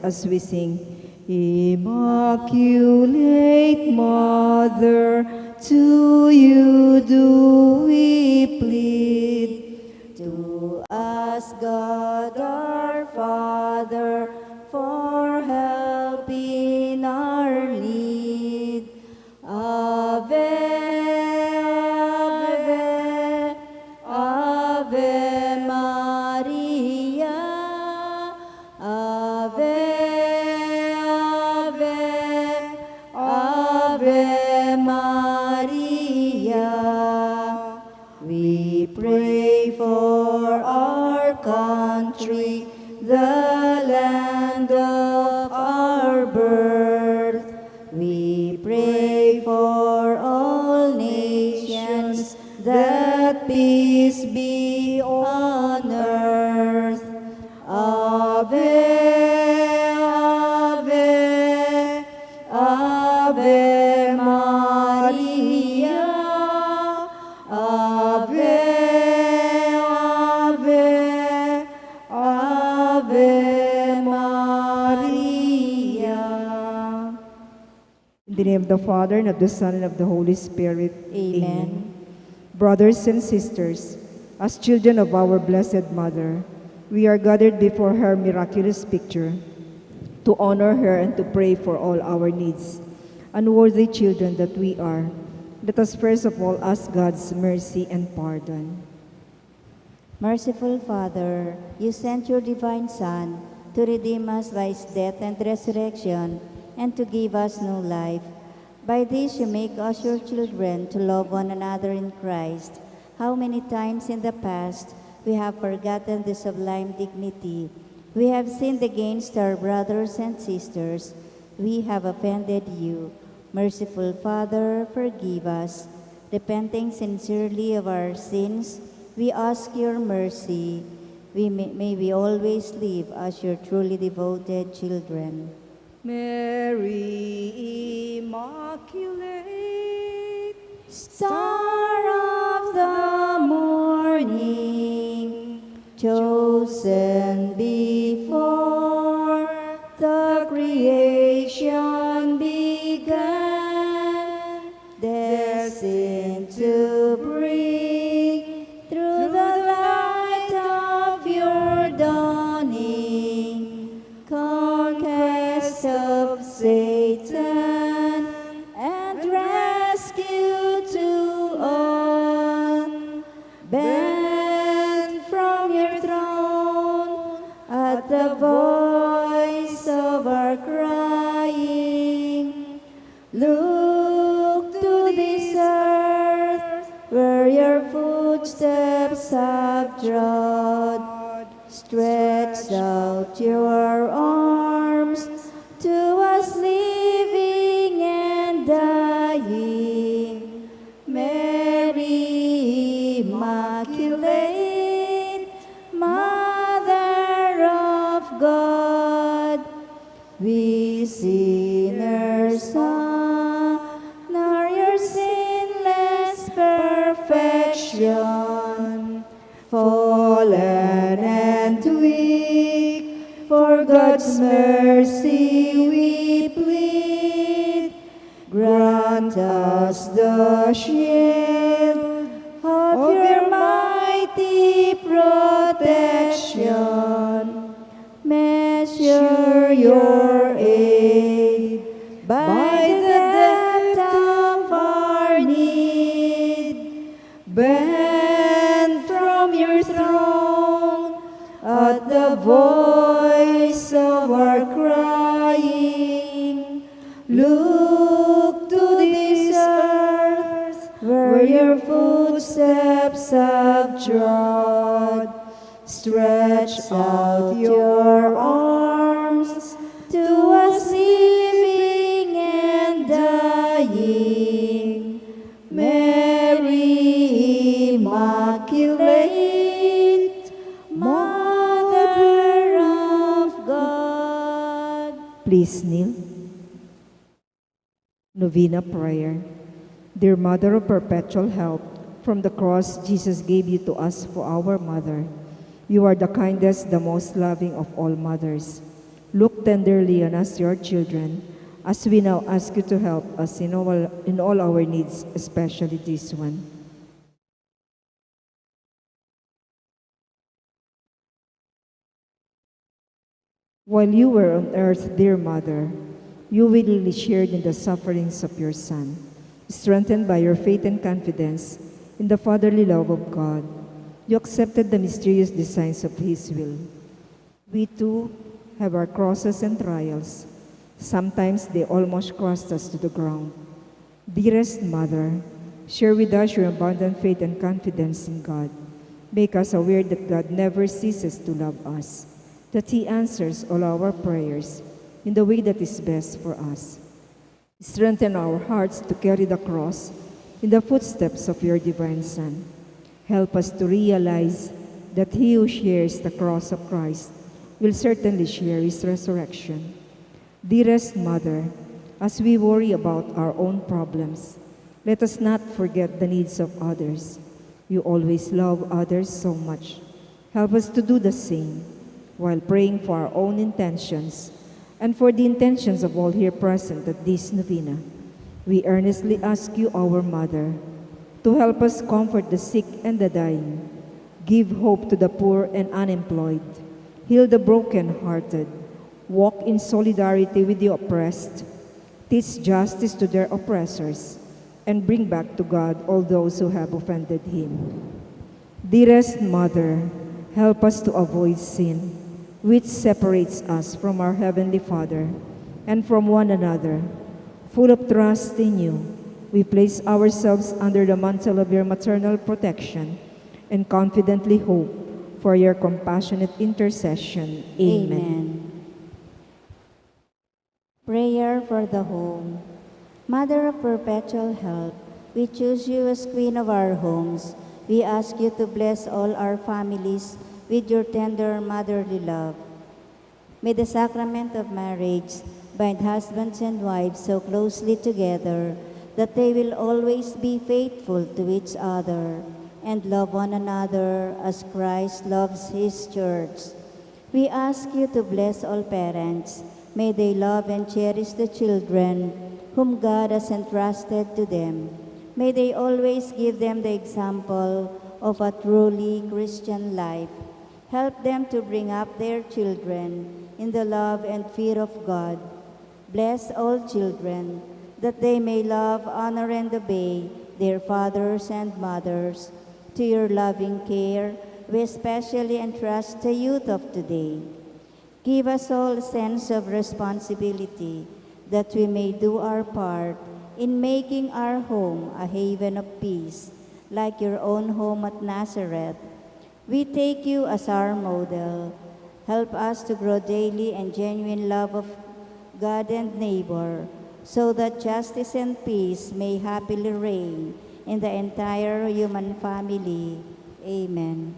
as we sing, Immaculate Mother, to you do we plead. To us, God our Father, for help in our need. Ave, Ave, Ave Maria. Ave, Ave, Ave Maria. We pray for our country, the land of our birth. We pray for all nations, that peace be on earth. Ave, Ave, Ave Maria. Ave, Ave, Ave Maria. In the name of the Father, and of the Son, and of the Holy Spirit. Amen. Brothers and sisters, as children of our Blessed Mother, we are gathered before her miraculous picture to honor her and to pray for all our needs. Unworthy children that we are, let us first of all ask God's mercy and pardon. Merciful Father, you sent your divine Son to redeem us by his death and resurrection, and to give us new life. By this you make us your children to love one another in Christ. How many times in the past we have forgotten the sublime dignity. We have sinned against our brothers and sisters. We have offended you. Merciful Father, forgive us. Repenting sincerely of our sins, we ask your mercy. May we always live as your truly devoted children. Mary Immaculate, Star of the morning, chosen before the creation began, destined to bring through the light of your dawning, conquest of Satan and rescue to all. Bend from your throne at the voice of our crying. Look to this earth where your footsteps have trod. Stretch out your arms to us living and dying. Mary Immaculate, Mother of God, we sinners honor your sinless perfection. Fallen and weak, for God's mercy we plead. Grant us the shield of your mighty protection. Measure your aid by the depth of our need. Bend from your throne at the voice of our crying. Look to this earth where your footsteps have trod. Stretch out your arms to us living and dying. Mary Immaculate, Mother of God. Please kneel. Novena Prayer. Dear Mother of Perpetual Help, from the cross Jesus gave you to us for our mother. You are the kindest, the most loving of all mothers. Look tenderly on us, your children, as we now ask you to help us in all our needs, especially this one. While you were on earth, dear Mother, you willingly shared in the sufferings of your Son. Strengthened by your faith and confidence in the fatherly love of God, you accepted the mysterious designs of His will. We too have our crosses and trials. Sometimes they almost crushed us to the ground. Dearest Mother, share with us your abundant faith and confidence in God. Make us aware that God never ceases to love us, that He answers all our prayers in the way that is best for us. Strengthen our hearts to carry the cross in the footsteps of your divine Son. Help us to realize that he who shares the cross of Christ will certainly share his resurrection. Dearest Mother, as we worry about our own problems, let us not forget the needs of others. You always love others so much. Help us to do the same while praying for our own intentions and for the intentions of all here present at this novena. We earnestly ask you, our Mother, to help us comfort the sick and the dying, give hope to the poor and unemployed, heal the broken-hearted, walk in solidarity with the oppressed, teach justice to their oppressors, and bring back to God all those who have offended Him. Dearest Mother, help us to avoid sin, which separates us from our Heavenly Father and from one another. Full of trust in you, we place ourselves under the mantle of your maternal protection and confidently hope for your compassionate intercession. Amen. Prayer for the home. Mother of perpetual help, we choose you as Queen of our homes. We ask you to bless all our families with your tender motherly love. May the sacrament of marriage bind husbands and wives so closely together that they will always be faithful to each other and love one another as Christ loves His church. We ask you to bless all parents. May they love and cherish the children whom God has entrusted to them. May they always give them the example of a truly Christian life. Help them to bring up their children in the love and fear of God. Bless all children, that they may love, honor, and obey their fathers and mothers. To your loving care, we especially entrust the youth of today. Give us all a sense of responsibility, that we may do our part in making our home a haven of peace, like your own home at Nazareth. We take you as our model. Help us to grow daily in genuine love of God and neighbor, so that justice and peace may happily reign in the entire human family. Amen.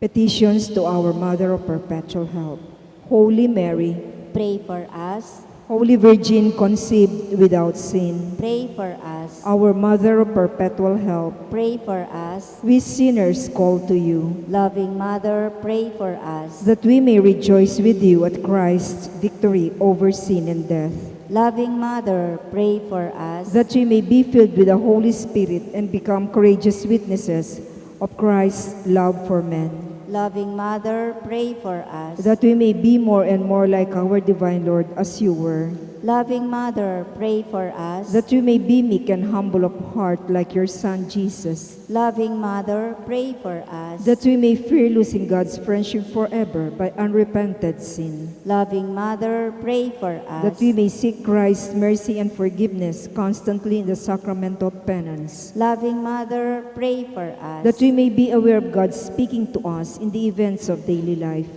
Petitions to our Mother of Perpetual Help. Holy Mary, Pray for us. Holy Virgin conceived without sin, Pray for us. our Mother of Perpetual Help, Pray for us. we sinners call to you, Loving Mother, pray for us. that we may rejoice with you at Christ's victory over sin and death, Loving Mother, pray for us. that we may be filled with the Holy Spirit and become courageous witnesses of Christ's love for men, Loving Mother, pray for us. that we may be more and more like our divine Lord as you were, Loving Mother, pray for us. that we may be meek and humble of heart like your Son Jesus, Loving Mother, pray for us. that we may fear losing God's friendship forever by unrepented sin, Loving Mother, pray for us. that we may seek Christ's mercy and forgiveness constantly in the sacrament of penance, Loving Mother, pray for us. that we may be aware of God speaking to us in the events of daily life,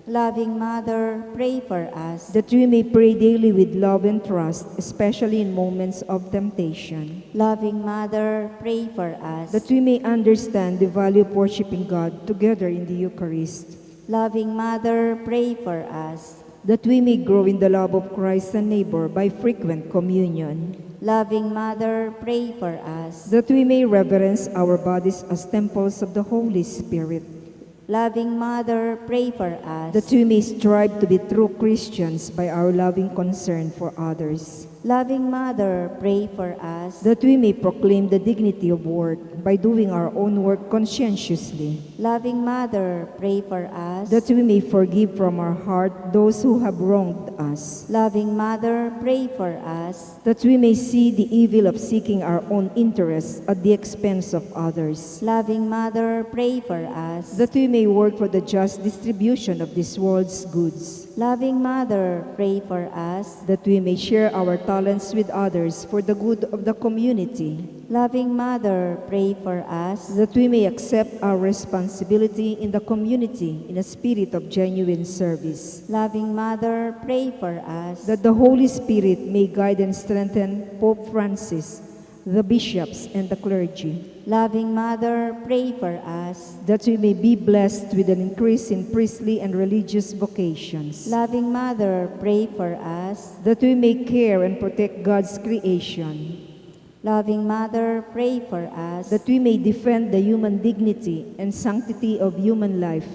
Loving Mother, pray for us. that we may pray daily with love and trust, especially in moments of temptation, Loving Mother, pray for us. that we may understand the value of worshiping God together in the Eucharist, Loving Mother, pray for us. that we may grow in the love of Christ and neighbor by frequent communion, Loving Mother, pray for us. that we may reverence our bodies as temples of the Holy Spirit, Loving Mother, pray for us. that we may strive to be true Christians by our loving concern for others, Loving Mother, pray for us. that we may proclaim the dignity of work by doing our own work conscientiously, Loving Mother, pray for us. that we may forgive from our heart those who have wronged us, Loving Mother, pray for us. that we may see the evil of seeking our own interests at the expense of others, Loving Mother, pray for us. that we may work for the just distribution of this world's goods, Loving Mother, pray for us. that we may share our talents with others for the good of the community, Loving Mother, pray for us. that we may accept our responsibility in the community in a spirit of genuine service, Loving Mother, pray for us. that the Holy Spirit may guide and strengthen Pope Francis, the bishops, and the clergy, Loving Mother, pray for us. that we may be blessed with an increase in priestly and religious vocations, Loving Mother, pray for us. that we may care and protect God's creation, Loving Mother, pray for us. that we may defend the human dignity and sanctity of human life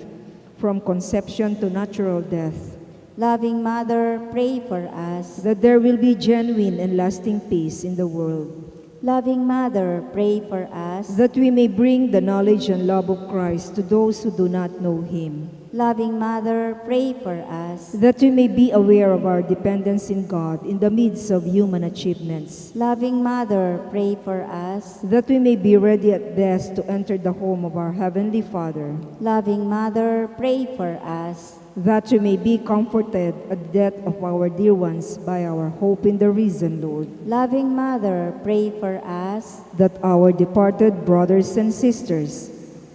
from conception to natural death, Loving Mother, pray for us. that there will be genuine and lasting peace in the world, Loving Mother, pray for us. that we may bring the knowledge and love of Christ to those who do not know Him, Loving Mother, pray for us. that we may be aware of our dependence in God in the midst of human achievements, Loving Mother, pray for us. that we may be ready at death to enter the home of our Heavenly Father, Loving Mother, pray for us. that we may be comforted at the death of our dear ones by our hope in the risen Lord, Loving Mother, pray for us. that our departed brothers and sisters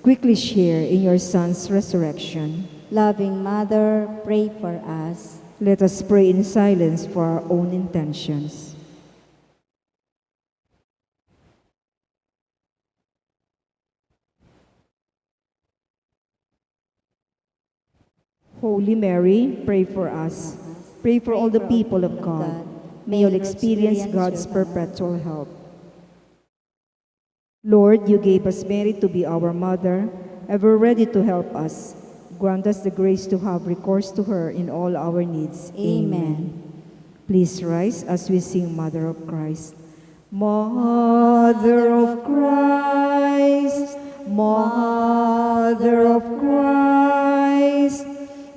quickly share in your Son's resurrection. Loving Mother, pray for us. Let us pray in silence for our own intentions. Holy Mary, pray for us. Pray for all the people of God. May all experience God's perpetual help. Lord, you gave us Mary to be our mother, ever ready to help us. Grant us the grace to have recourse to her in all our needs. Amen. Please rise as we sing Mother of Christ. Mother of Christ, Mother of Christ,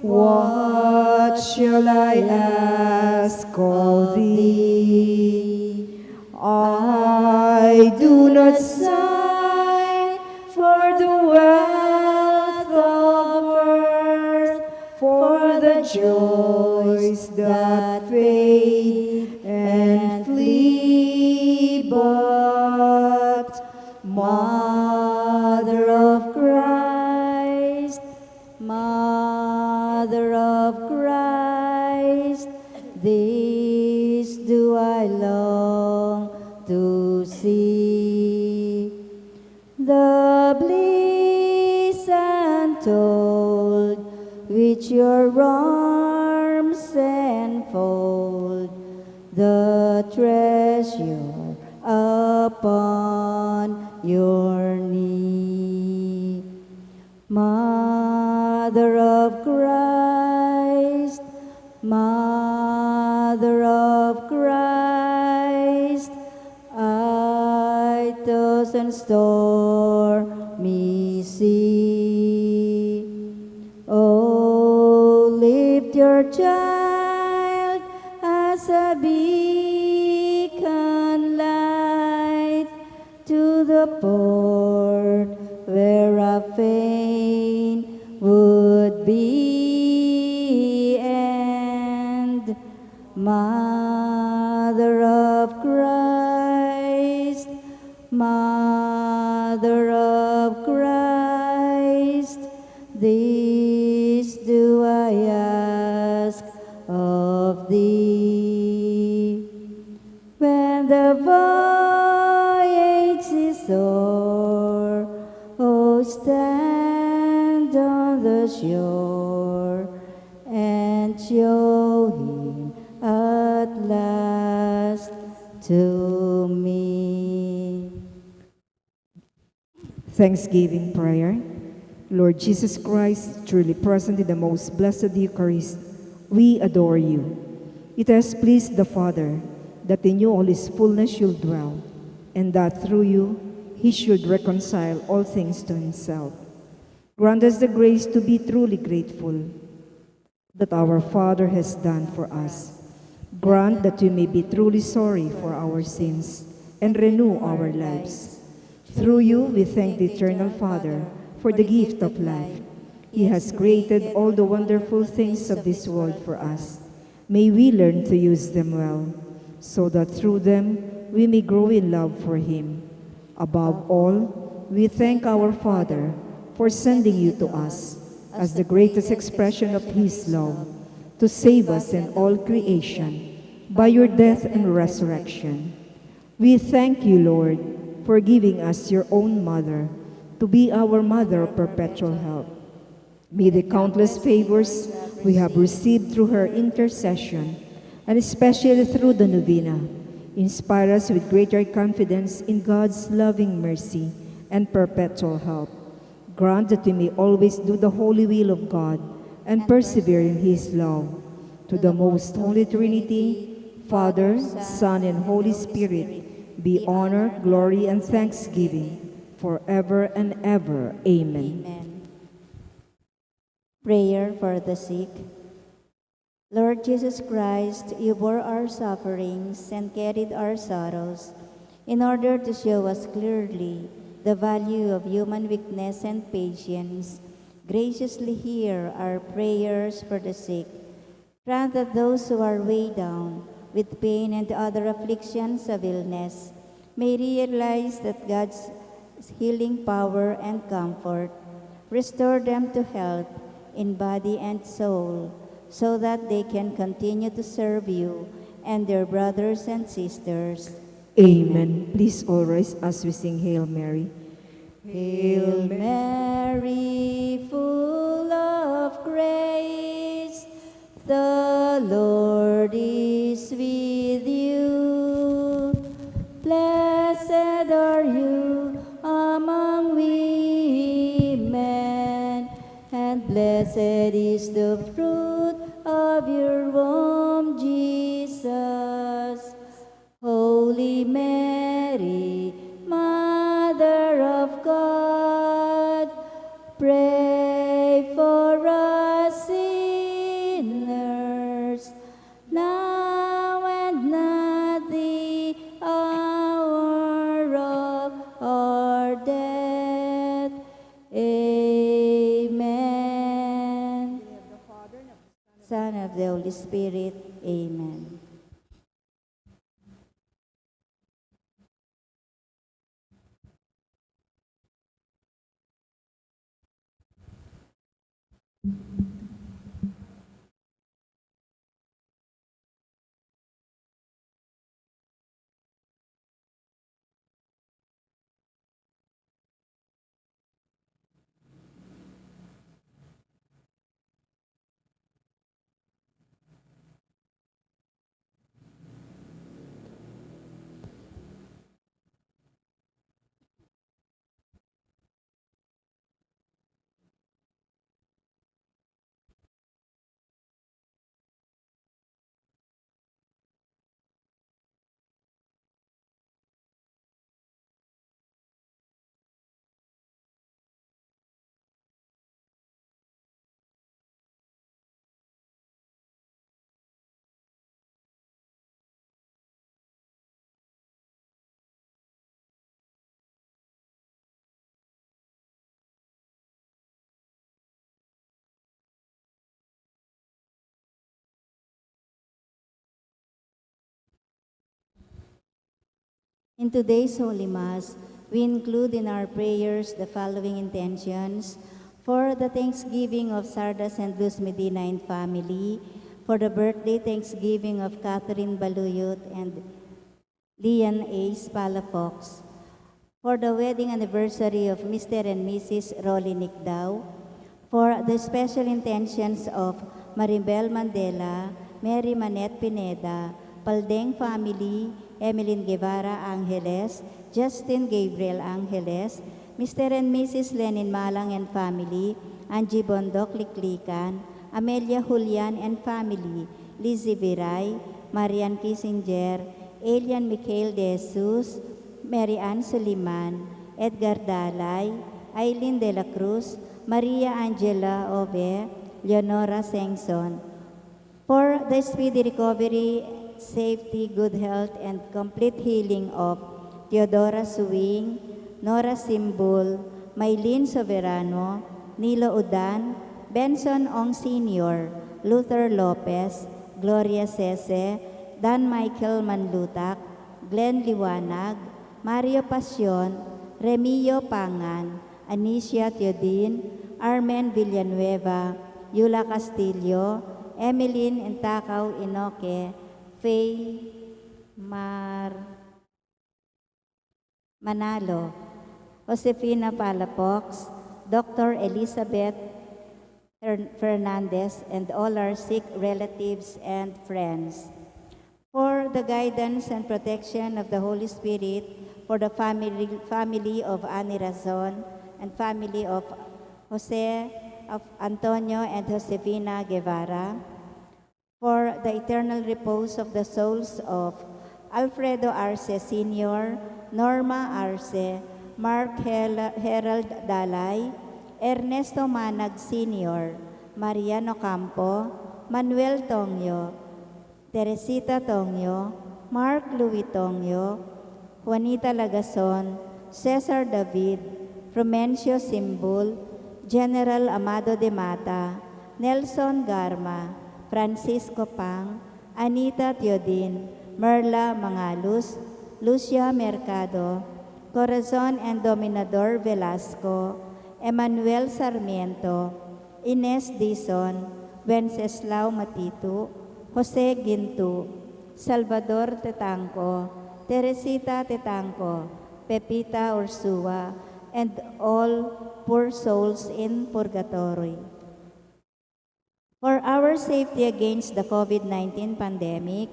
what shall I ask of thee? I do not sigh for the wealth of earth, for the joys that fade and flee, but Mother of Christ, Mother of Christ, this do I long to see. The bliss untold which your arms enfold, the treasure upon your knee. Mother of Christ, Mother of Christ, I toss and stormy sea. Oh, lift your child as a beacon light to the port where a fain would be, and Mother of Christ, Mother of Christ, this do I ask of thee. When the voyage is o'er, oh, stand on the shore and show him at last to me. Thanksgiving prayer. Lord Jesus Christ, truly present in the most blessed Eucharist, we adore you. It has pleased the Father that in you all his fullness should dwell, and that through you he should reconcile all things to himself. Grant us the grace to be truly grateful that our Father has done for us. Grant that we may be truly sorry for our sins and renew our lives. Through you we thank the Eternal Father for the gift of life. He has created all the wonderful things of this world for us. May we learn to use them well, so that through them we may grow in love for him. Above all, we thank our Father for sending you to us as the greatest expression of his love, to save us and all creation by your death and resurrection. We thank you, Lord, for giving us your own mother to be our mother of perpetual help. May the countless favors we have received through her intercession, and especially through the novena, inspire us with greater confidence in God's loving mercy and perpetual help. Grant that we may always do the holy will of God and persevere in his love. To the most holy Trinity, Father, Son, and Holy Spirit, be honor, glory, and thanksgiving forever and ever. Amen. Amen. Prayer for the sick. Lord Jesus Christ, you bore our sufferings and carried our sorrows in order to show us clearly the value of human weakness and patience. Graciously hear our prayers for the sick. Grant that those who are weighed down with pain and other afflictions of illness may realize that God's healing power and comfort. Restore them to health in body and soul, so that they can continue to serve you and their brothers and sisters. Amen. Please all rise as we sing Hail Mary. Hail Mary, full of grace, the Lord is with you. Blessed are you among women, and blessed is the fruit of your womb, Jesus. Holy Mary, Mother of God, pray for us sinners, now and at the hour of our death. Amen. Son of the Holy Spirit. Amen. In today's Holy Mass, we include in our prayers the following intentions: for the Thanksgiving of Thaddeus and Luz Medina and family, for the birthday Thanksgiving of Catherine Baluyot and Lian A. Palafox, for the wedding anniversary of Mr. and Mrs. Rolly Nicdao, for the special intentions of Maribel Mandela, Mary Manette Pineda, Paldeng family, Emeline Guevara Angeles, Justin Gabriel Angeles, Mr. and Mrs. Lenin Malang and family, Angie Bondok Liklikan, Amelia Julian and family, Lizzie Viray, Marian Kissinger, Elian Michael De Jesus, Mary Ann Suliman, Edgar Dalay, Aileen De La Cruz, Maria Angela Ove, Leonora Sengson, for the speedy recovery, safety, good health, and complete healing of Teodora Suwing, Nora Simbul, Maylene Soberano, Nilo Udan, Benson Ong Sr., Luther Lopez, Gloria Sese, Dan Michael Manlutak, Glenn Liwanag, Mario Pasyon, Remio Pangan, Anicia Teodin, Armen Villanueva, Yula Castillo, Emeline Entakaw Inoke, Faye Manalo, Josefina Palafox, Dr. Elizabeth Fernandez, and all our sick relatives and friends. For the guidance and protection of the Holy Spirit, for the family of Ani Razon and family of Jose of Antonio and Josefina Guevara, for the eternal repose of the souls of Alfredo Arce Sr., Norma Arce, Mark Herald Dalay, Ernesto Manag Sr., Mariano Campo, Manuel Tongyo, Teresita Tongyo, Mark Louis Tongyo, Juanita Lagason, Cesar David, Frumencio Simbul, General Amado de Mata, Nelson Garma, Francisco Pang, Anita Teodin, Merla Mangalus, Lucia Mercado, Corazon and Dominador Velasco, Emmanuel Sarmiento, Ines Dizon, Wenceslao Matitu, Jose Gintu, Salvador Tetanco, Teresita Tetanco, Pepita Ursua, and all poor souls in purgatory. For our safety against the COVID-19 pandemic,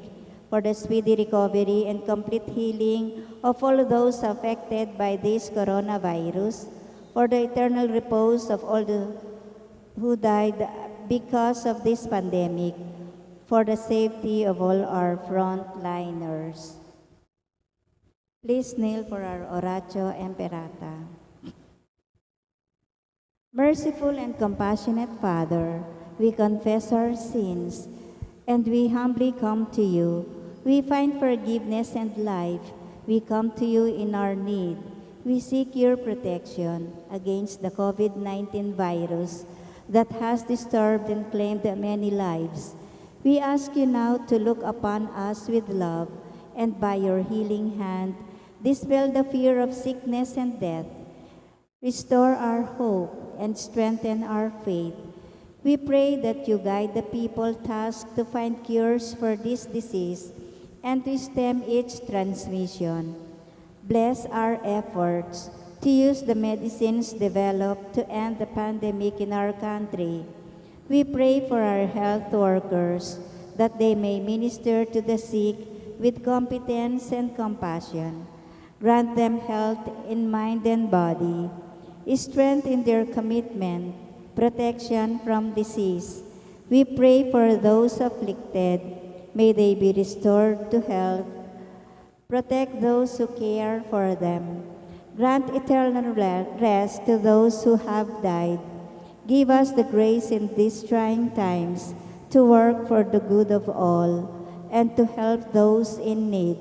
for the speedy recovery and complete healing of all those affected by this coronavirus, for the eternal repose of all who died because of this pandemic, for the safety of all our frontliners. Please kneel for our Oratio Imperata. Merciful and compassionate Father, we confess our sins, and we humbly come to you. We find forgiveness and life. We come to you in our need. We seek your protection against the COVID-19 virus that has disturbed and claimed many lives. We ask you now to look upon us with love, and by your healing hand, dispel the fear of sickness and death. Restore our hope and strengthen our faith. We pray that you guide the people tasked to find cures for this disease and to stem its transmission. Bless our efforts to use the medicines developed to end the pandemic in our country. We pray for our health workers that they may minister to the sick with competence and compassion. Grant them health in mind and body, strength in their commitment, protection from disease. We pray for those afflicted. May they be restored to health. Protect those who care for them. Grant eternal rest to those who have died. Give us the grace in these trying times to work for the good of all and to help those in need.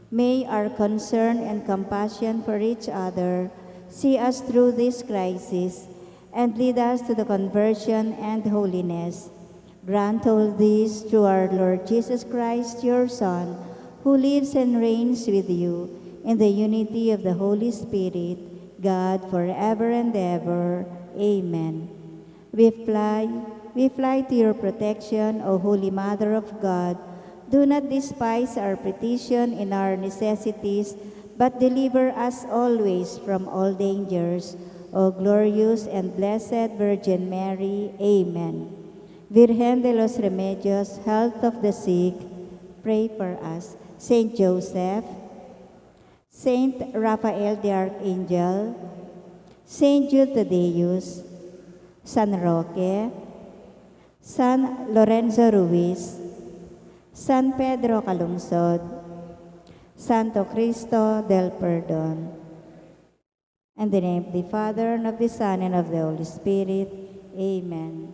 May our concern and compassion for each other see us through this crisis and lead us to the conversion and holiness. Grant all this through our Lord Jesus Christ, your Son, who lives and reigns with you in the unity of the Holy Spirit, God, forever and ever. Amen. We fly to your protection, O Holy Mother of God. Do not despise our petition in our necessities, but deliver us always from all dangers. O glorious and blessed Virgin Mary. Amen. Virgen de los Remedios, health of the sick, pray for us. Saint Joseph, Saint Raphael the Archangel, Saint Jude Thaddeus, San Roque, San Lorenzo Ruiz, San Pedro Calungsod, Santo Cristo del Perdón. In the name of the Father, and of the Son, and of the Holy Spirit. Amen.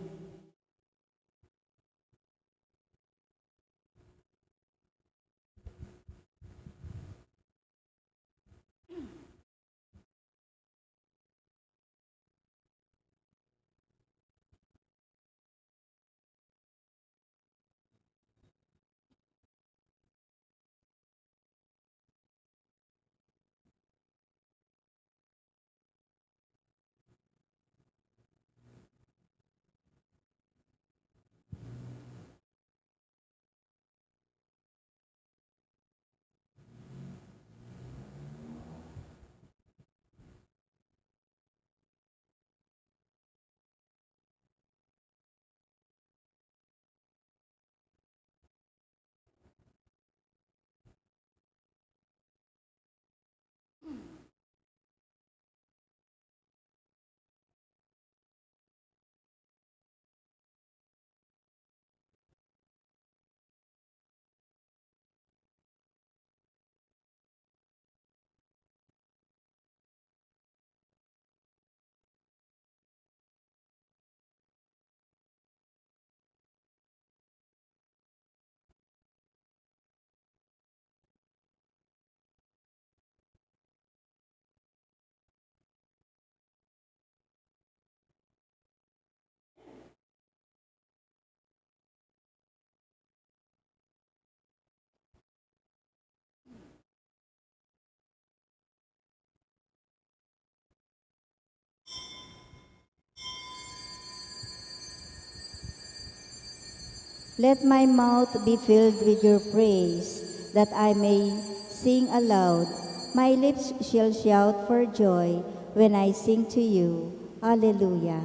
Let my mouth be filled with your praise, that I may sing aloud. My lips shall shout for joy when I sing to you. Alleluia.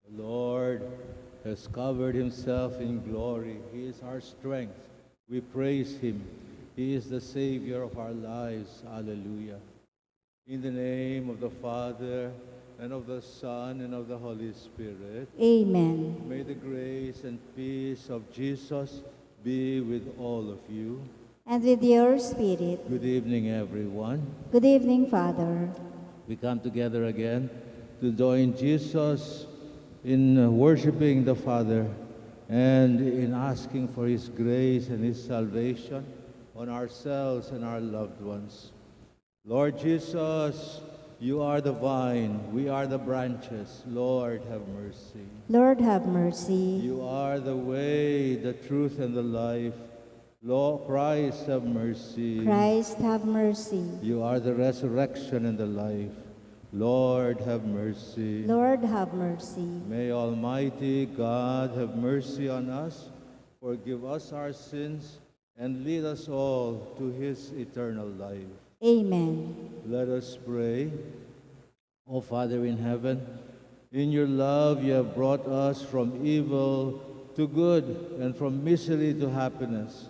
The Lord has covered himself in glory. He is our strength. We praise him. He is the Savior of our lives. Alleluia. In the name of the Father, and of the Son, and of the Holy Spirit. Amen. May the grace and peace of Jesus be with all of you. And with your spirit. Good evening, everyone. Good evening, Father. We come together again to join Jesus in worshiping the Father and in asking for his grace and his salvation on ourselves and our loved ones. Lord Jesus, you are the vine, we are the branches. Lord, have mercy. Lord, have mercy. You are the way, the truth, and the life. Lord Christ, have mercy. Christ, have mercy. You are the resurrection and the life. Lord, have mercy. Lord, have mercy. May Almighty God have mercy on us, forgive us our sins, and lead us all to his eternal life. Amen. Let us pray. O Father in heaven, in your love you have brought us from evil to good and from misery to happiness.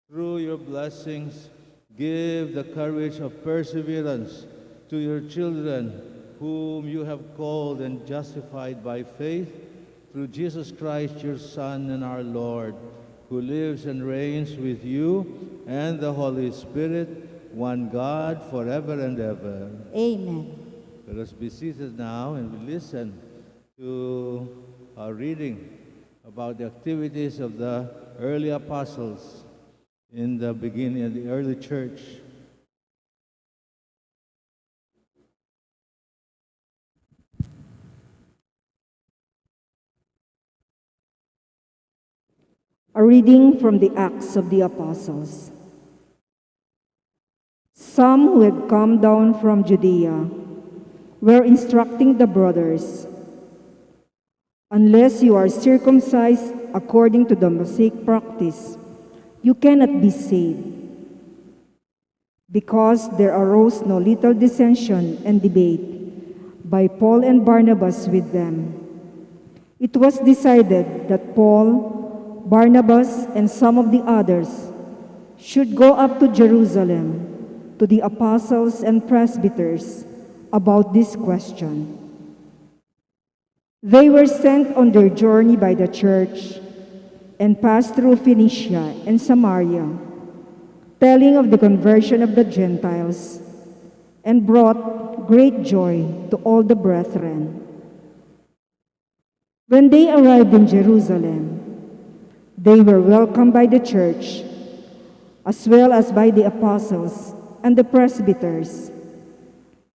Through your blessings, give the courage of perseverance to your children, whom you have called and justified by faith, through Jesus Christ, your Son and our Lord, who lives and reigns with you and the Holy Spirit, one God, forever and ever. Amen. Let us be seated now and we listen to our reading about the activities of the early apostles in the beginning of the early church. A reading from the Acts of the Apostles. Some who had come down from Judea were instructing the brothers Unless you are circumcised according to the Mosaic practice, you cannot be saved. Because there arose no little dissension and debate by Paul and Barnabas with them. It was decided that Paul, Barnabas, and some of the others should go up to Jerusalem to the apostles and presbyters about this question. They were sent on their journey by the church and passed through Phoenicia and Samaria, telling of the conversion of the Gentiles, and brought great joy to all the brethren. When they arrived in Jerusalem, they were welcomed by the church, as well as by the apostles and the presbyters,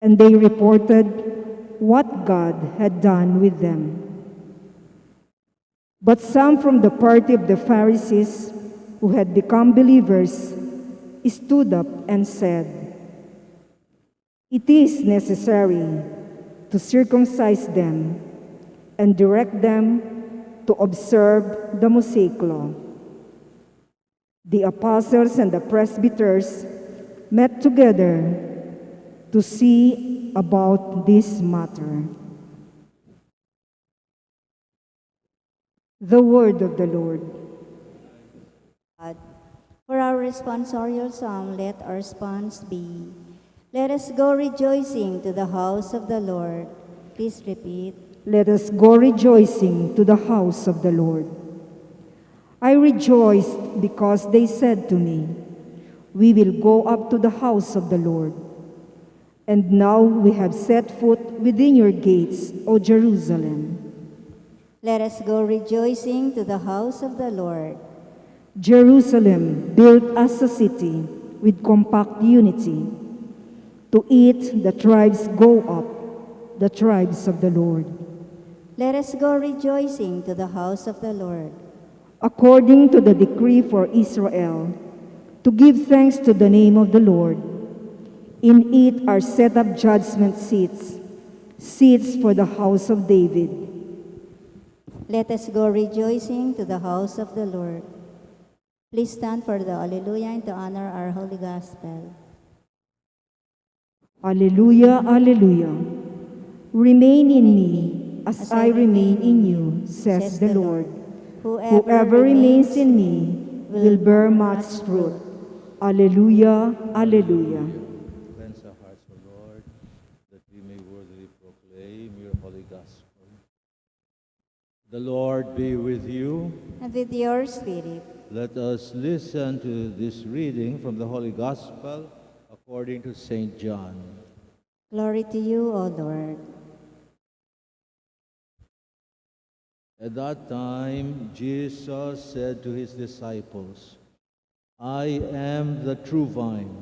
and they reported what God had done with them. But some from the party of the Pharisees who had become believers stood up and said, "It is necessary to circumcise them and direct them to observe the Mosaic law." The apostles and the presbyters met together to see about this matter. The word of the Lord. For our responsorial psalm, let our response be, "Let us go rejoicing to the house of the Lord." Please repeat. Let us go rejoicing to the house of the Lord. I rejoiced because they said to me, "We will go up to the house of the Lord." And now we have set foot within your gates, O Jerusalem. Let us go rejoicing to the house of the Lord. Jerusalem, built as a city with compact unity. To it the tribes go up, the tribes of the Lord. Let us go rejoicing to the house of the Lord. According to the decree for Israel, to give thanks to the name of the Lord. In it are set up judgment seats, seats for the house of David. Let us go rejoicing to the house of the Lord. Please stand for the Alleluia and to honor our Holy Gospel. Alleluia, Alleluia. Remain in me as I remain in you, says the Lord. Whoever remains in me will bear much fruit. Alleluia, Alleluia. Cleanse our hearts, O Lord, that we may worthily proclaim your holy gospel. The Lord be with you. And with your spirit. Let us listen to this reading from the Holy Gospel according to St. John. Glory to you, O Lord. At that time, Jesus said to his disciples, "I am the true vine,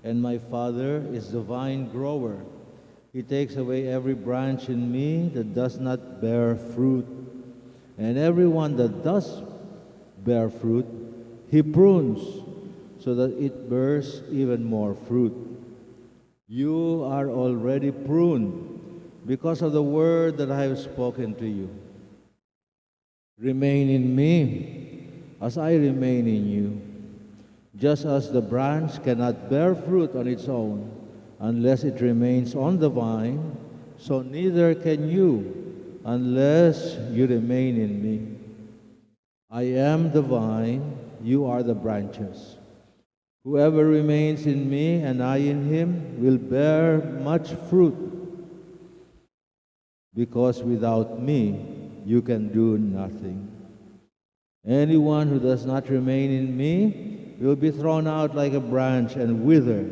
and my Father is the vine grower. He takes away every branch in me that does not bear fruit, and every one that does bear fruit, he prunes, so that it bears even more fruit. You are already pruned because of the word that I have spoken to you. Remain in me as I remain in you. Just as the branch cannot bear fruit on its own unless it remains on the vine, so neither can you unless you remain in me. I am the vine, you are the branches. Whoever remains in me and I in him will bear much fruit, because without me you can do nothing. Anyone who does not remain in me will be thrown out like a branch and wither,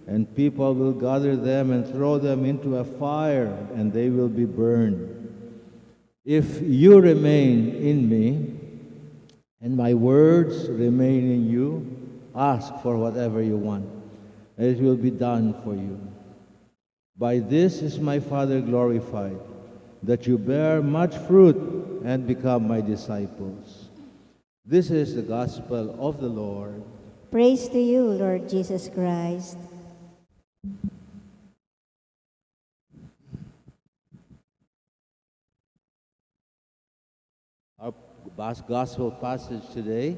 and people will gather them and throw them into a fire, and they will be burned. If you remain in me, and my words remain in you, ask for whatever you want, and it will be done for you. By this is my Father glorified, that you bear much fruit and become my disciples." This is the gospel of the Lord. Praise to you, Lord Jesus Christ. gospel passage today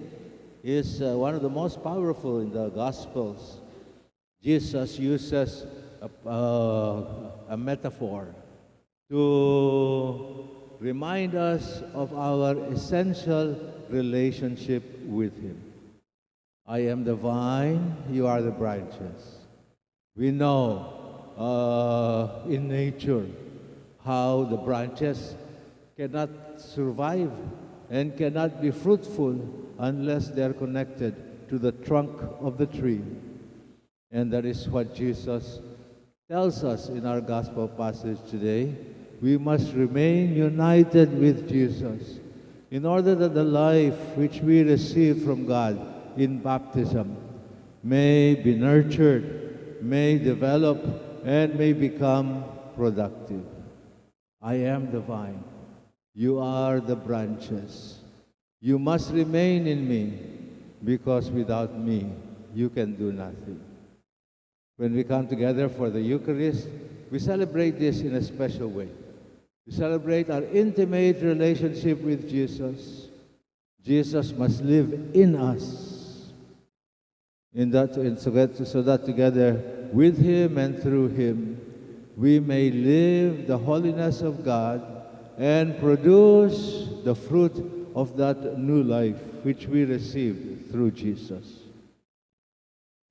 is one of the most powerful in the Gospels. Jesus uses a metaphor to remind us of our essential relationship with Him. I am the vine, you are the branches. We know in nature how the branches cannot survive and cannot be fruitful unless they are connected to the trunk of the tree. And that is what Jesus tells us in our gospel passage today. We must remain united with Jesus in order that the life which we receive from God in baptism may be nurtured, may develop, and may become productive. I am the vine. You are the branches. You must remain in me, because without me, you can do nothing. When we come together for the Eucharist, we celebrate this in a special way. We celebrate our intimate relationship with Jesus. Jesus must live in us. So that together with Him and through Him, we may live the holiness of God and produce the fruit of that new life which we received through Jesus.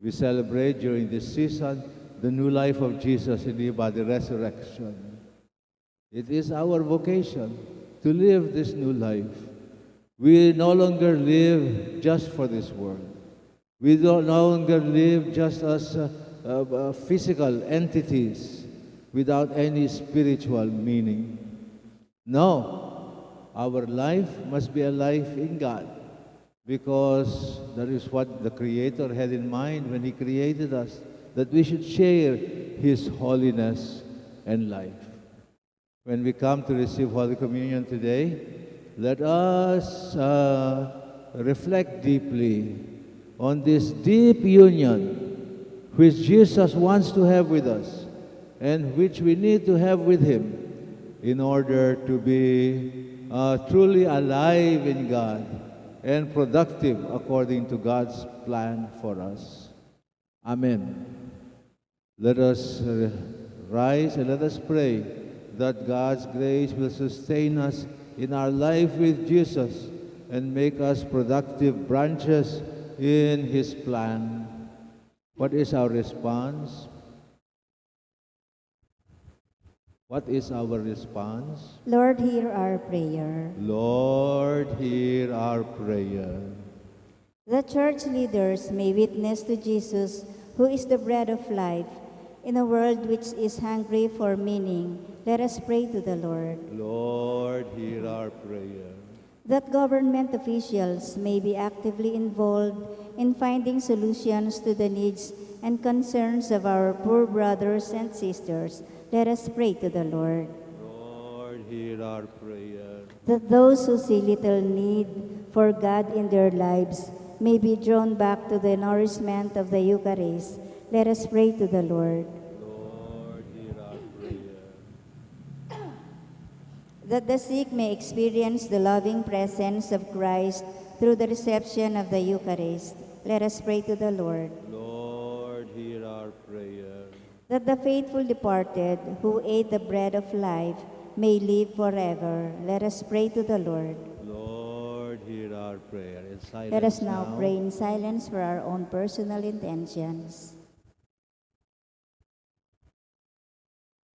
We celebrate during this season the new life of Jesus in by the resurrection. It is our vocation to live this new life. We no longer live just for this world. We no longer live just as physical entities without any spiritual meaning. No, our life must be a life in God, because that is what the Creator had in mind when He created us, that we should share His holiness and life. When we come to receive Holy Communion today, let us reflect deeply on this deep union which Jesus wants to have with us and which we need to have with Him in order to be truly alive in God and productive according to God's plan for us. Amen. Let us rise and let us pray that God's grace will sustain us in our life with Jesus and make us productive branches in His plan. What is our response? What is our response? Lord, hear our prayer. Lord, hear our prayer. The church leaders may witness to Jesus, who is the bread of life, in a world which is hungry for meaning. Let us pray to the Lord. Lord, hear our prayer. That government officials may be actively involved in finding solutions to the needs and concerns of our poor brothers and sisters. Let us pray to the Lord. Lord, hear our prayer. That those who see little need for God in their lives may be drawn back to the nourishment of the Eucharist. Let us pray to the Lord. Lord, hear our prayer. That the sick may experience the loving presence of Christ through the reception of the Eucharist. Let us pray to the Lord. Lord, hear our prayer. That the faithful departed who ate the bread of life may live forever. Let us pray to the Lord. Lord, hear our prayer. In silence Let us now pray in silence for our own personal intentions.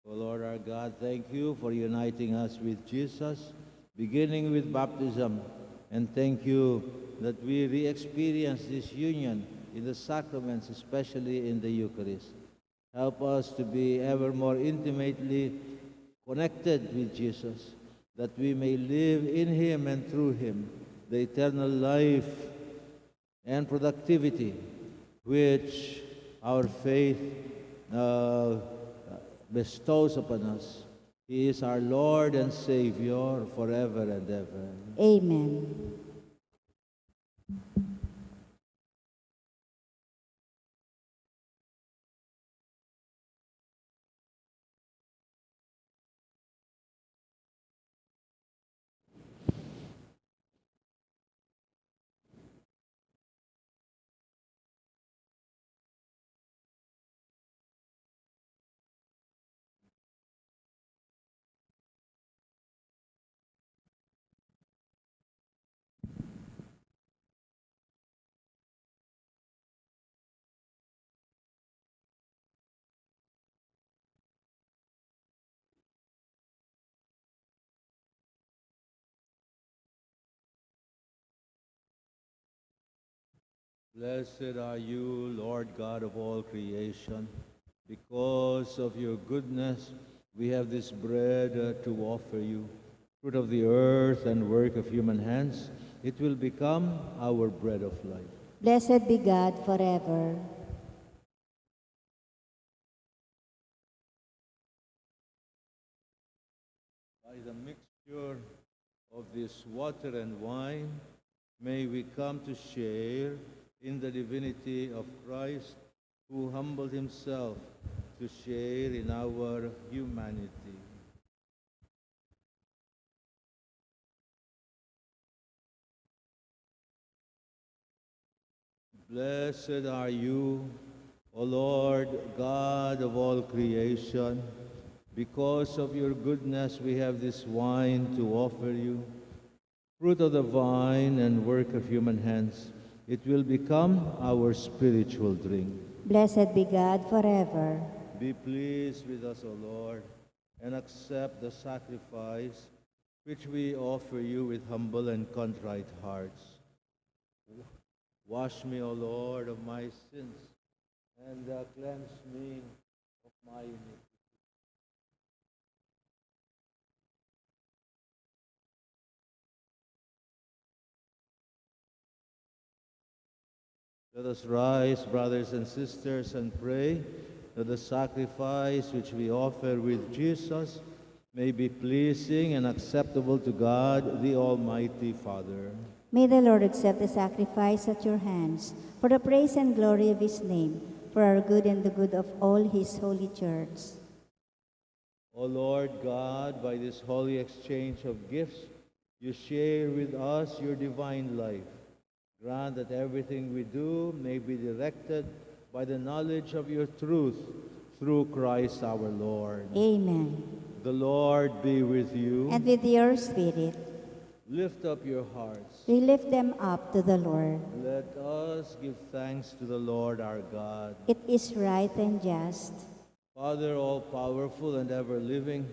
O Lord our God, thank you for uniting us with Jesus, beginning with baptism. And thank you that we re-experience this union in the sacraments, especially in the Eucharist. Help us to be ever more intimately connected with Jesus, that we may live in Him and through Him the eternal life and productivity which our faith bestows upon us. He is our Lord and Savior forever and ever. Amen. Blessed are you, Lord God of all creation. Because of your goodness, we have this bread to offer you. Fruit of the earth and work of human hands, it will become our bread of life. Blessed be God forever. By the mixture of this water and wine, may we come to share in the divinity of Christ, who humbled himself to share in our humanity. Blessed are you, O Lord, God of all creation. Because of your goodness, we have this wine to offer you. Fruit of the vine and work of human hands, it will become our spiritual drink. Blessed be God forever. Be pleased with us, O Lord, and accept the sacrifice which we offer you with humble and contrite hearts. Wash me, O Lord, of my sins, and cleanse me of my iniquity. Let us rise, brothers and sisters, and pray that the sacrifice which we offer with Jesus may be pleasing and acceptable to God, the Almighty Father. May the Lord accept the sacrifice at your hands for the praise and glory of his name, for our good and the good of all his holy church. O Lord God, by this holy exchange of gifts, you share with us your divine life. Grant that everything we do may be directed by the knowledge of your truth through Christ our Lord. Amen. The Lord be with you. And with your spirit. Lift up your hearts. We lift them up to the Lord. Let us give thanks to the Lord our God. It is right and just. Father, all-powerful and ever-living,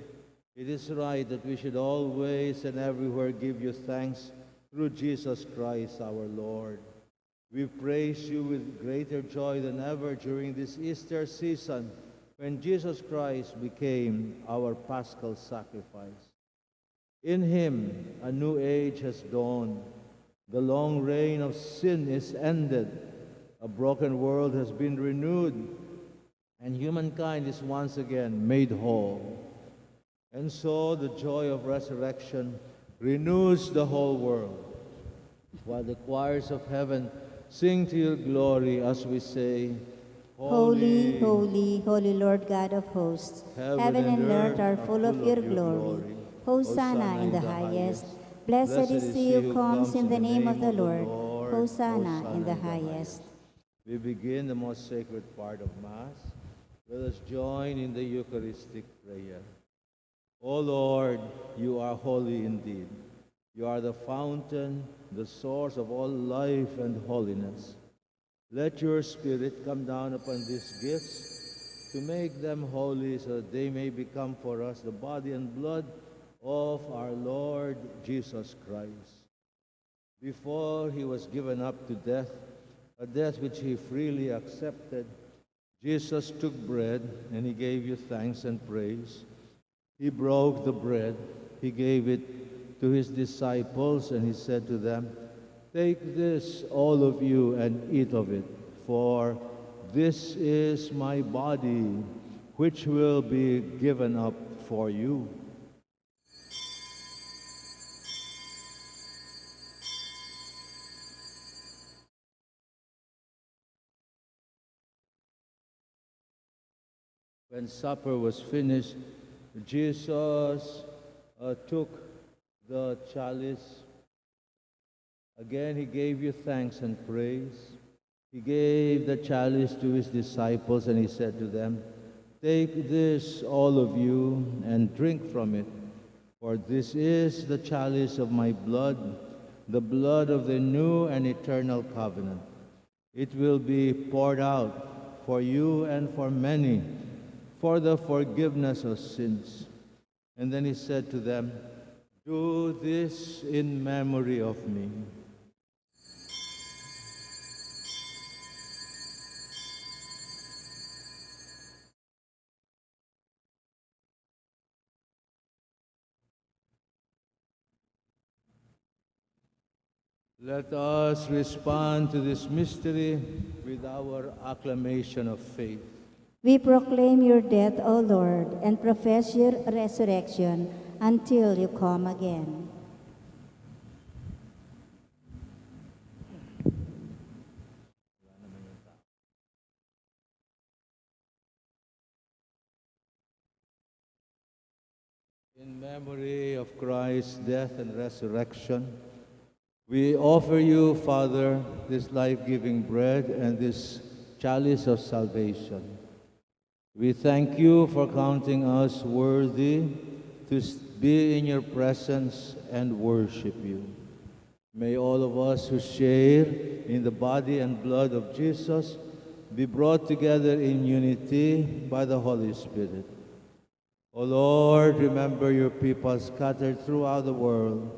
it is right that we should always and everywhere give you thanks through Jesus Christ our Lord. We praise you with greater joy than ever during this Easter season, when Jesus Christ became our paschal sacrifice. In him, a new age has dawned. The long reign of sin is ended. A broken world has been renewed, and humankind is once again made whole. And so the joy of resurrection renews the whole world, while the choirs of heaven sing to your glory as we say, Holy, holy, holy Lord God of hosts, heaven and earth are full of your glory. Hosanna in the highest. Blessed is he who comes in the name of the Lord. Hosanna in the highest. We begin the most sacred part of Mass. Let us join in the Eucharistic prayer. O Lord, you are holy indeed. You are the fountain, the source of all life and holiness. Let your Spirit come down upon these gifts to make them holy, so that they may become for us the body and blood of our Lord Jesus Christ. Before he was given up to death, a death which he freely accepted, Jesus took bread and he gave you thanks and praise. He broke the bread, he gave it to his disciples, and he said to them, "Take this, all of you, and eat of it, for this is my body, which will be given up for you." When supper was finished, Jesus took the chalice. Again, he gave you thanks and praise. He gave the chalice to his disciples, and he said to them, "Take this, all of you, and drink from it, for this is the chalice of my blood, the blood of the new and eternal covenant. It will be poured out for you and for many, for the forgiveness of sins." And then he said to them, "Do this in memory of me." Let us respond to this mystery with our acclamation of faith. We proclaim your death, O Lord, and profess your resurrection until you come again. In memory of Christ's death and resurrection, we offer you, Father, this life-giving bread and this chalice of salvation. We thank you for counting us worthy to be in your presence and worship you. May all of us who share in the body and blood of Jesus be brought together in unity by the Holy Spirit. O Lord, remember your people scattered throughout the world.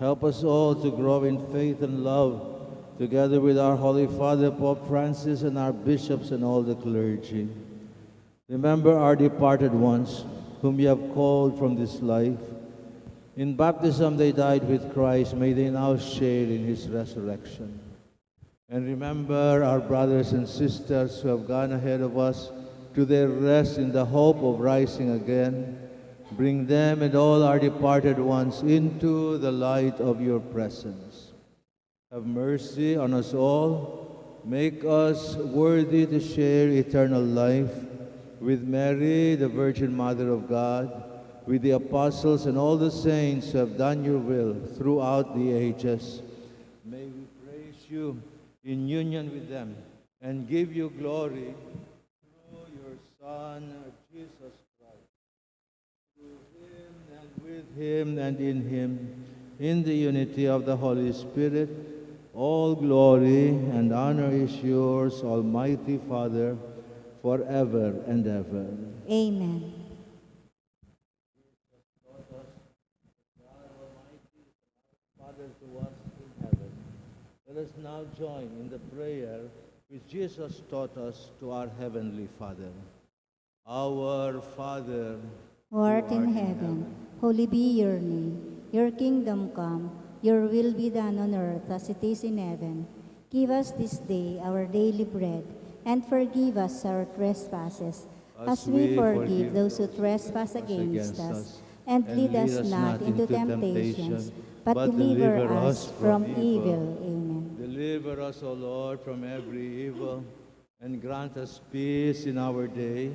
Help us all to grow in faith and love, together with our Holy Father, Pope Francis, and our bishops and all the clergy. Remember our departed ones, whom you have called from this life. In baptism they died with Christ. May they now share in his resurrection. And remember our brothers and sisters who have gone ahead of us to their rest in the hope of rising again. Bring them and all our departed ones into the light of your presence. Have mercy on us all. Make us worthy to share eternal life with Mary, the Virgin Mother of God, with the apostles and all the saints who have done your will throughout the ages. May we praise you in union with them and give you glory through your Son, Jesus Christ. Through him and with him and in him, in the unity of the Holy Spirit, all glory and honor is yours, Almighty Father, forever and ever. Amen. Father to us in heaven, let us now join in the prayer which Jesus taught us to our Heavenly Father. Our Father, Who art in heaven, holy be your name. Your kingdom come, your will be done on earth as it is in heaven. Give us this day our daily bread, and forgive us our trespasses, as we forgive those who trespass against us. And lead us not into temptations, but deliver us from evil. Amen. Deliver us, O Lord, from every evil, and grant us peace in our day.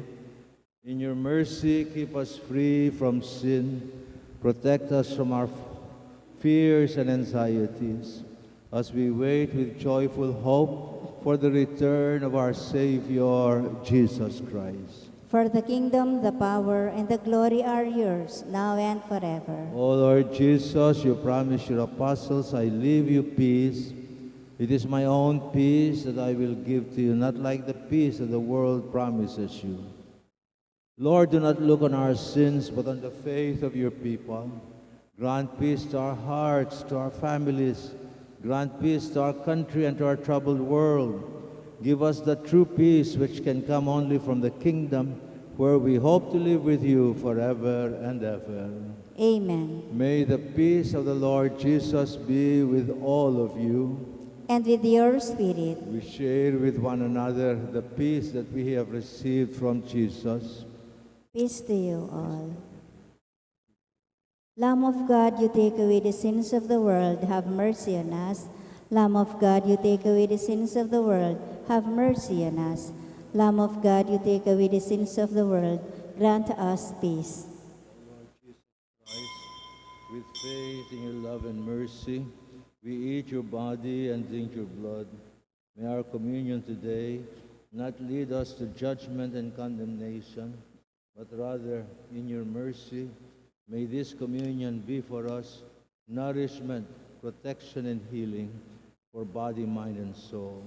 In your mercy, keep us free from sin. Protect us from our fears and anxieties, as we wait with joyful hope for the return of our Savior, Jesus Christ. For the kingdom, the power, and the glory are yours, now and forever. O Lord Jesus, you promised your apostles, I leave you peace. It is my own peace that I will give to you, not like the peace that the world promises you. Lord, do not look on our sins, but on the faith of your people. Grant peace to our hearts, to our families. Grant peace to our country and to our troubled world. Give us the true peace which can come only from the kingdom, where we hope to live with you forever and ever. Amen. May the peace of the Lord Jesus be with all of you. And with your spirit. We share with one another the peace that we have received from Jesus. Peace to you all. Lamb of God, you take away the sins of the world, have mercy on us. Lamb of God, you take away the sins of the world, have mercy on us. Lamb of God, you take away the sins of the world, grant us peace. Lord Jesus Christ, with faith in your love and mercy, we eat your body and drink your blood. May our communion today not lead us to judgment and condemnation, but rather, in your mercy, may this communion be for us nourishment, protection, and healing for body, mind, and soul.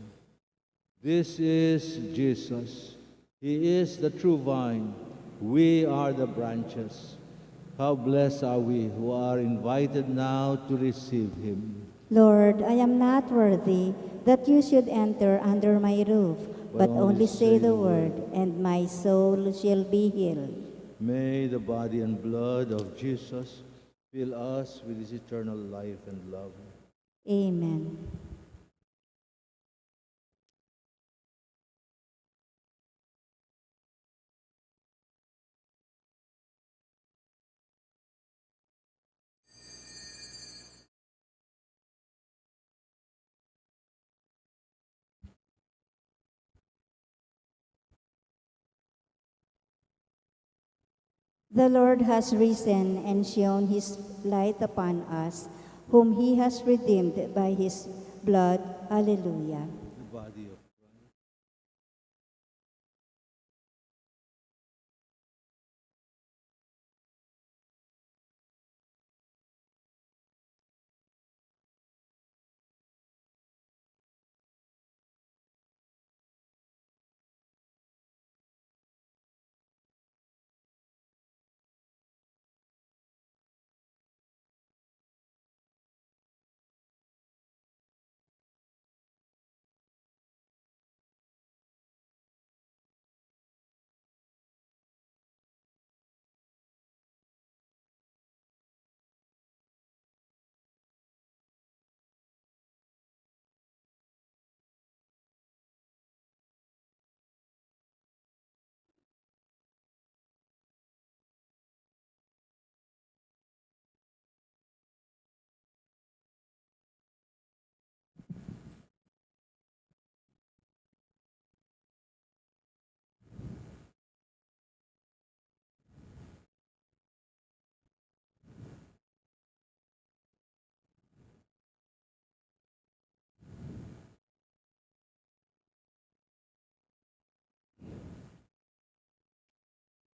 This is Jesus. He is the true vine. We are the branches. How blessed are we who are invited now to receive him. Lord, I am not worthy that you should enter under my roof, but only say the word, and my soul shall be healed. May the body and blood of Jesus fill us with his eternal life and love. Amen. The Lord has risen and shown his light upon us, whom he has redeemed by his blood. Alleluia. The body of Christ.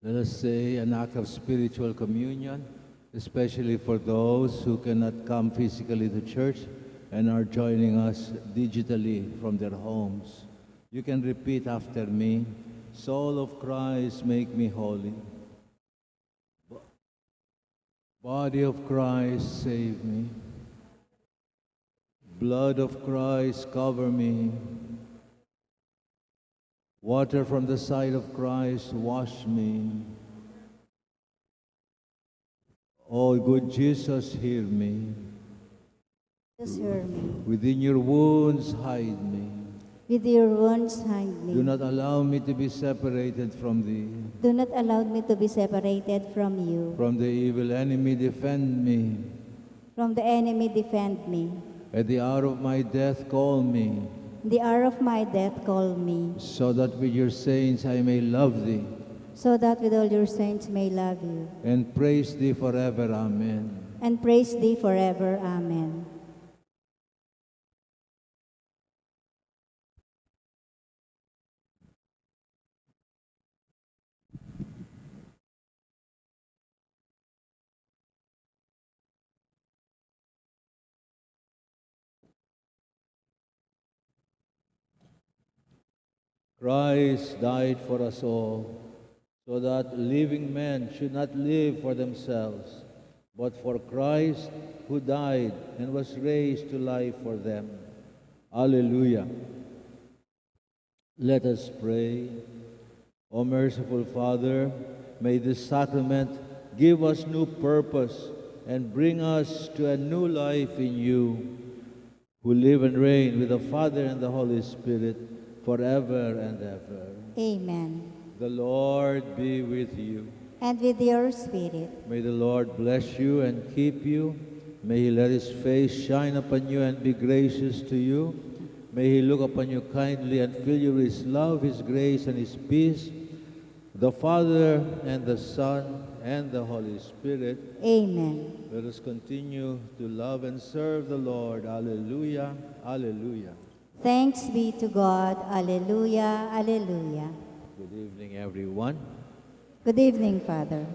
Let us say an act of spiritual communion, especially for those who cannot come physically to church and are joining us digitally from their homes. You can repeat after me. Soul of Christ, make me holy. Body of Christ, save me. Blood of Christ, cover me. Water from the side of Christ, wash me. Oh, good Jesus, hear me. Jesus, hear me. Within your wounds, hide me. With your wounds, hide me. Do not allow me to be separated from thee. Do not allow me to be separated from you. From the evil enemy, defend me. From the enemy, defend me. At the hour of my death, call me. The hour of my death, call me, so that with your saints I may love thee. so that with all your saints may love you. And praise thee forever. Amen. And praise thee forever. Amen. Christ died for us all, so that living men should not live for themselves, but for Christ who died and was raised to life for them. Alleluia. Let us pray. O merciful Father, may this sacrament give us new purpose and bring us to a new life in you, who live and reign with the Father and the Holy Spirit, forever and ever. Amen. The Lord be with you. And with your spirit. May the Lord bless you and keep you. May he let his face shine upon you and be gracious to you. May he look upon you kindly and fill you with his love, his grace, and his peace. The Father and the Son and the Holy Spirit. Amen. Let us continue to love and serve the Lord. Alleluia. Alleluia. Thanks be to God. Alleluia. Alleluia. Good evening, everyone. Good evening, Father.